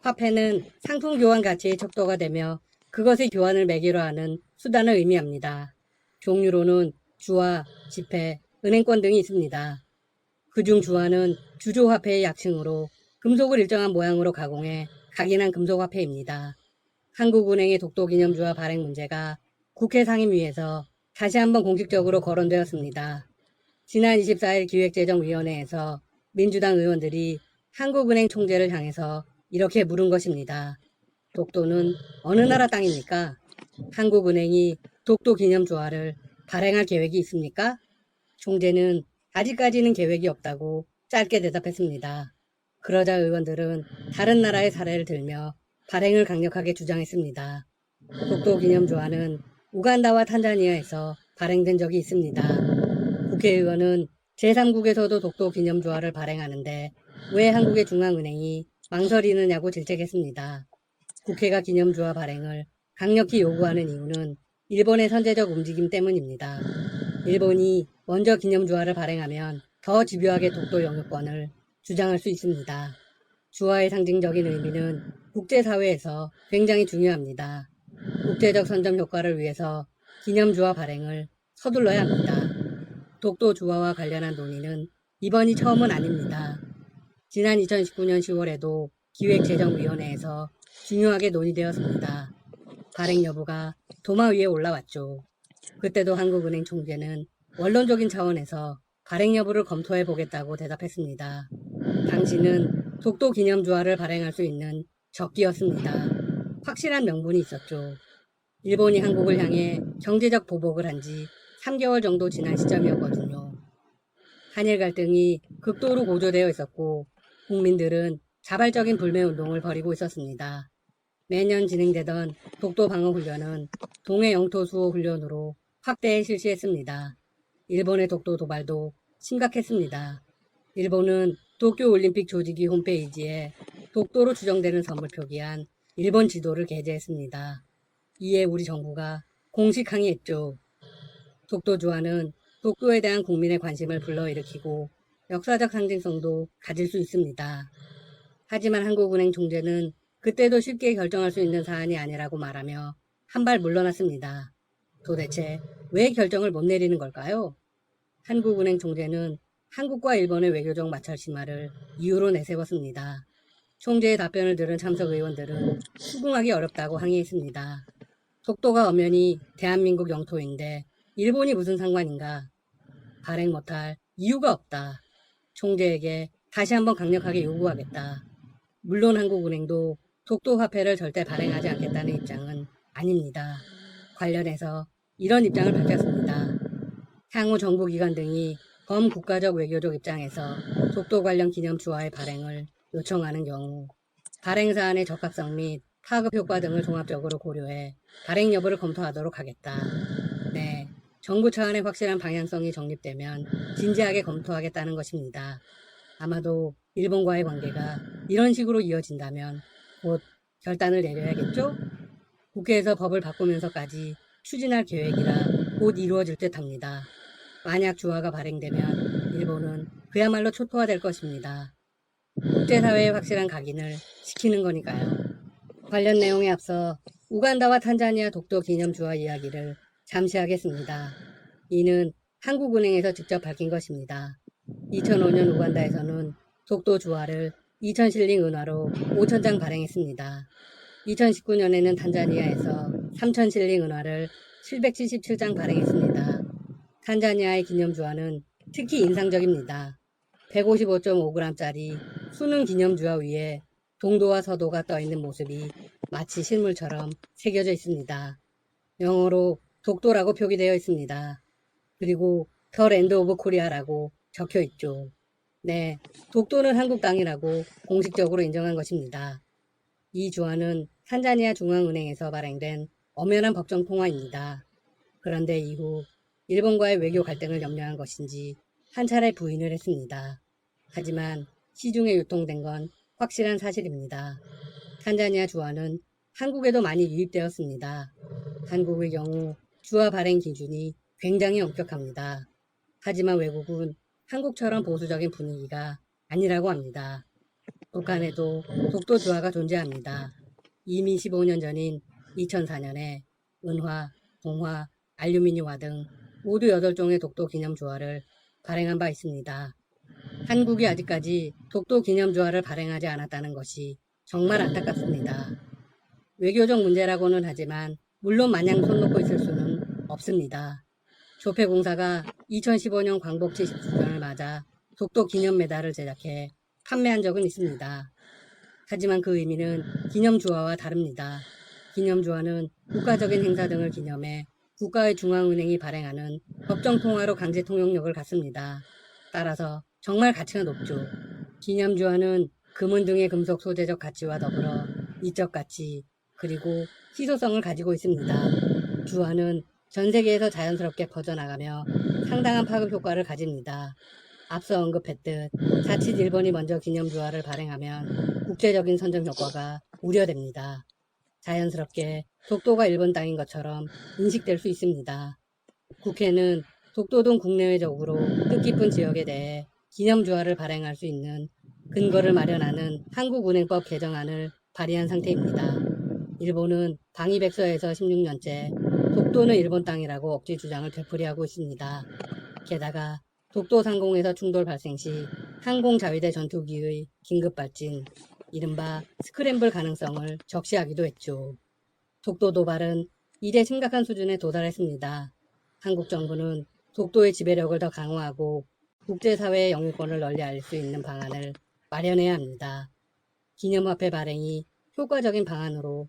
화폐는 상품 교환 가치의 척도가 되며 그것의 교환을 매개로 하는 수단을 의미합니다. 종류로는 주화, 지폐, 은행권 등이 있습니다. 그중 주화는 주조화폐의 약칭으로 금속을 일정한 모양으로 가공해 각인한 금속화폐입니다. 한국은행의 독도기념주화 발행 문제가 국회 상임위에서 다시 한번 공식적으로 거론되었습니다. 지난 24일 기획재정위원회에서 민주당 의원들이 한국은행 총재를 향해서 이렇게 물은 것입니다. 독도는 어느 나라 땅입니까? 한국은행이 독도기념주화를 발행할 계획이 있습니까? 총재는 아직까지는 계획이 없다고 짧게 대답했습니다. 그러자 의원들은 다른 나라의 사례를 들며 발행을 강력하게 주장했습니다. 독도기념주화는 우간다와 탄자니아에서 발행된 적이 있습니다. 국회의원은 제3국에서도 독도기념주화를 발행하는데 왜 한국의 중앙은행이 망설이느냐고 질책했습니다. 국회가 기념주화 발행을 강력히 요구하는 이유는 일본의 선제적 움직임 때문입니다. 일본이 먼저 기념주화를 발행하면 더 집요하게 독도 영유권을 주장할 수 있습니다. 주화의 상징적인 의미는 국제사회에서 굉장히 중요합니다. 국제적 선점 효과를 위해서 기념주화 발행을 서둘러야 합니다. 독도 주화와 관련한 논의는 이번이 처음은 아닙니다. 지난 2019년 10월에도 기획재정위원회에서 중요하게 논의되었습니다. 발행 여부가 도마 위에 올라왔죠. 그때도 한국은행 총재는 원론적인 차원에서 발행 여부를 검토해 보겠다고 대답했습니다. 당시는 독도 기념주화를 발행할 수 있는 적기였습니다. 확실한 명분이 있었죠. 일본이 한국을 향해 경제적 보복을 한 지 3개월 정도 지난 시점이었거든요. 한일 갈등이 극도로 고조되어 있었고 국민들은 자발적인 불매운동을 벌이고 있었습니다. 매년 진행되던 독도 방어 훈련은 동해 영토 수호 훈련으로 확대해 실시했습니다. 일본의 독도 도발도 심각했습니다. 일본은 도쿄올림픽 조직위 홈페이지에 독도로 추정되는 섬을 표기한 일본 지도를 게재했습니다. 이에 우리 정부가 공식 항의했죠. 독도주화는 독도에 대한 국민의 관심을 불러일으키고 역사적 상징성도 가질 수 있습니다. 하지만 한국은행 총재는 그때도 쉽게 결정할 수 있는 사안이 아니라고 말하며 한 발 물러났습니다. 도대체 왜 결정을 못 내리는 걸까요? 한국은행 총재는 한국과 일본의 외교적 마찰심화를 이유로 내세웠습니다. 총재의 답변을 들은 참석 의원들은 수긍하기 어렵다고 항의했습니다. 독도가 엄연히 대한민국 영토인데 일본이 무슨 상관인가? 발행 못할 이유가 없다. 총재에게 다시 한번 강력하게 요구하겠다. 물론 한국은행도 독도 화폐를 절대 발행하지 않겠다는 입장은 아닙니다. 관련해서 이런 입장을 밝혔습니다. 향후 정부기관 등이 범국가적 외교적 입장에서 독도 관련 기념주화의 발행을 요청하는 경우 발행 사안의 적합성 및 파급 효과 등을 종합적으로 고려해 발행 여부를 검토하도록 하겠다. 네, 정부 차원의 확실한 방향성이 정립되면 진지하게 검토하겠다는 것입니다. 아마도 일본과의 관계가 이런 식으로 이어진다면 곧 결단을 내려야겠죠? 국회에서 법을 바꾸면서까지 추진할 계획이라 곧 이루어질 듯합니다. 만약 주화가 발행되면 일본은 그야말로 초토화될 것입니다. 국제사회의 확실한 각인을 시키는 거니까요. 관련 내용에 앞서 우간다와 탄자니아 독도 기념주화 이야기를 잠시 하겠습니다. 이는 한국은행에서 직접 밝힌 것입니다. 2005년 우간다에서는 독도 주화를 2000실링 은화로 5,000장 발행했습니다. 2019년에는 탄자니아에서 3,000실링 은화를 777장 발행했습니다. 탄자니아의 기념주화는 특히 인상적입니다. 155.5g짜리 수능 기념주화 위에 동도와 서도가 떠있는 모습이 마치 실물처럼 새겨져 있습니다. 영어로 독도라고 표기되어 있습니다. 그리고 The Land of Korea라고 적혀 있죠. 네, 독도는 한국 땅이라고 공식적으로 인정한 것입니다. 이 주화는 탄자니아 중앙은행에서 발행된 엄연한 법정 통화입니다. 그런데 이후 일본과의 외교 갈등을 염려한 것인지 한 차례 부인을 했습니다. 하지만 시중에 유통된 건 확실한 사실입니다. 탄자니아 주화는 한국에도 많이 유입되었습니다. 한국의 경우 주화 발행 기준이 굉장히 엄격합니다. 하지만 외국은 한국처럼 보수적인 분위기가 아니라고 합니다. 북한에도 독도주화가 존재합니다. 이미 15년 전인 2004년에 은화, 동화, 알루미늄화 등 모두 8종의 독도 기념주화를 발행한 바 있습니다. 한국이 아직까지 독도 기념주화를 발행하지 않았다는 것이 정말 안타깝습니다. 외교적 문제라고는 하지만 물론 마냥 손 놓고 있을 수는 없습니다. 조폐공사가 2015년 광복 70주년을 맞아 독도 기념 메달을 제작해 판매한 적은 있습니다. 하지만 그 의미는 기념주화와 다릅니다. 기념주화는 국가적인 행사 등을 기념해 국가의 중앙은행이 발행하는 법정통화로 강제 통용력을 갖습니다. 따라서 정말 가치가 높죠. 기념주화는 금은 등의 금속 소재적 가치와 더불어 미적 가치 그리고 희소성을 가지고 있습니다. 주화는 전 세계에서 자연스럽게 퍼져나가며 상당한 파급 효과를 가집니다. 앞서 언급했듯 자칫 일본이 먼저 기념주화를 발행하면 국제적인 선전 효과가 우려됩니다. 자연스럽게 독도가 일본 땅인 것처럼 인식될 수 있습니다. 국회는 독도 등 국내외적으로 뜻깊은 지역에 대해 기념주화를 발행할 수 있는 근거를 마련하는 한국은행법 개정안을 발의한 상태입니다. 일본은 방위백서에서 16년째 독도는 일본 땅이라고 억지 주장을 되풀이하고 있습니다. 게다가 독도 상공에서 충돌 발생 시 항공자위대 전투기의 긴급 발진, 이른바 스크램블 가능성을 적시하기도 했죠. 독도 도발은 이제 심각한 수준에 도달했습니다. 한국 정부는 독도의 지배력을 더 강화하고 국제사회의 영유권을 널리 알릴 수 있는 방안을 마련해야 합니다. 기념화폐 발행이 효과적인 방안으로